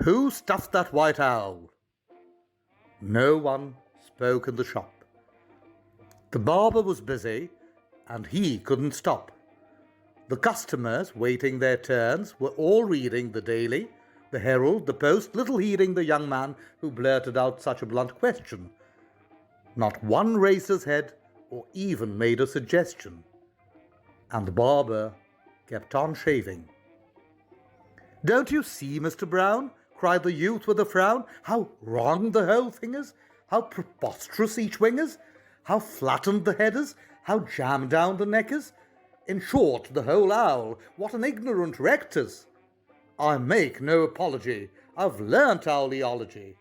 Who stuffed that white owl? No one spoke in the shop. The barber was busy, and he couldn't stop. The customers, waiting their turns, were all reading the Daily, the Herald, the Post, little heeding the young man who blurted out such a blunt question. Not one raised his head or even made a suggestion. And the barber kept on shaving. "Don't you see, Mr. Brown?" cried the youth with a frown, "how wrong the whole thing is? How preposterous each wing is? How flattened the head is? How jammed down the neck is? In short, the whole owl, what an ignorant wreck 'tis! I make no apology, I've learnt owliology.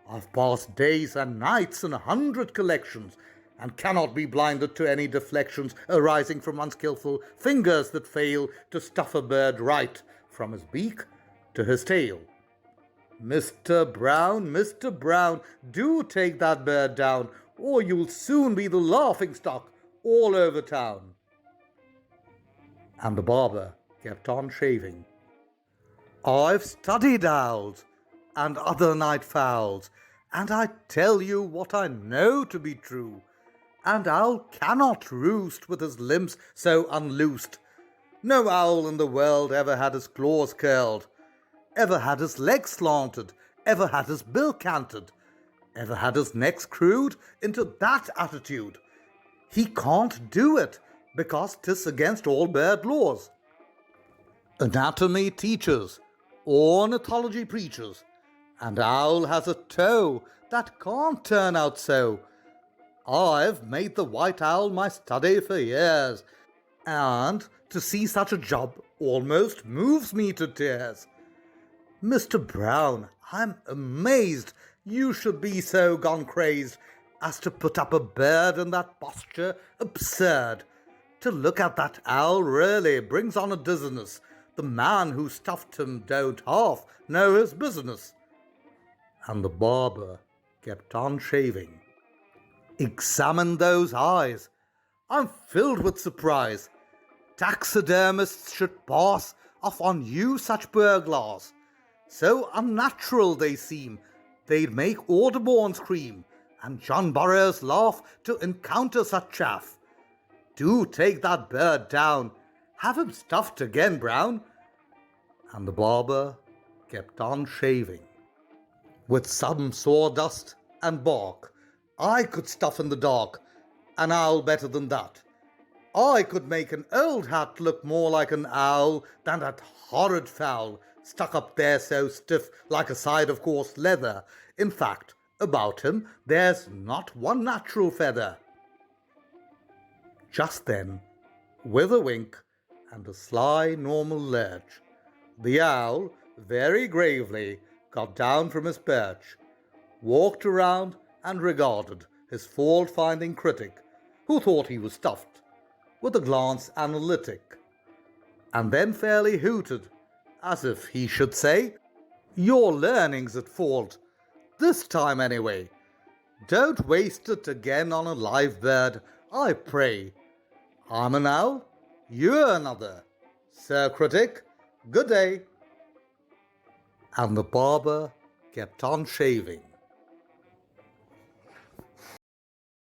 I've passed days and nights in 100 collections, and cannot be blinded to any deflections arising from unskilful fingers that fail to stuff a bird right from his beak to his tail. Mr. Brown, do take that bird down, or you'll soon be the laughing-stock all over town." And the barber kept on shaving. "I've studied owls and other night fowls, and I tell you what I know to be true. An owl cannot roost with his limbs so unloosed. No owl in the world ever had his claws curled, ever had his legs slanted, ever had his bill canted, ever had his neck screwed into that attitude. He can't do it, because 'tis against all bird laws. Anatomy teaches, ornithology preaches, and owl has a toe that can't turn out so. I've made the white owl my study for years, and to see such a job almost moves me to tears. Mr. Brown, I'm amazed you should be so gone crazed as to put up a bird in that posture. Absurd! To look at that owl really brings on a dizziness. The man who stuffed him don't half know his business." And the barber kept on shaving. "Examine those eyes. I'm filled with surprise. Taxidermists should pass off on you such burglars. So unnatural they seem, they'd make Audubon scream, and John Burroughs laugh to encounter such chaff. Do take that bird down. Have him stuffed again, Brown." And the barber kept on shaving. "With some sawdust and bark, I could stuff in the dark an owl better than that. I could make an old hat look more like an owl than that horrid fowl stuck up there so stiff like a side of coarse leather. In fact, about him there's not one natural feather." Just then, with a wink and a sly normal lurch, the owl very gravely got down from his perch, walked around and regarded his fault-finding critic, who thought he was stuffed, with a glance analytic, and then fairly hooted, as if he should say, "Your learning's at fault, this time anyway. Don't waste it again on a live bird, I pray. I'm an owl, you're another. Sir Critic, good day." And the barber kept on shaving.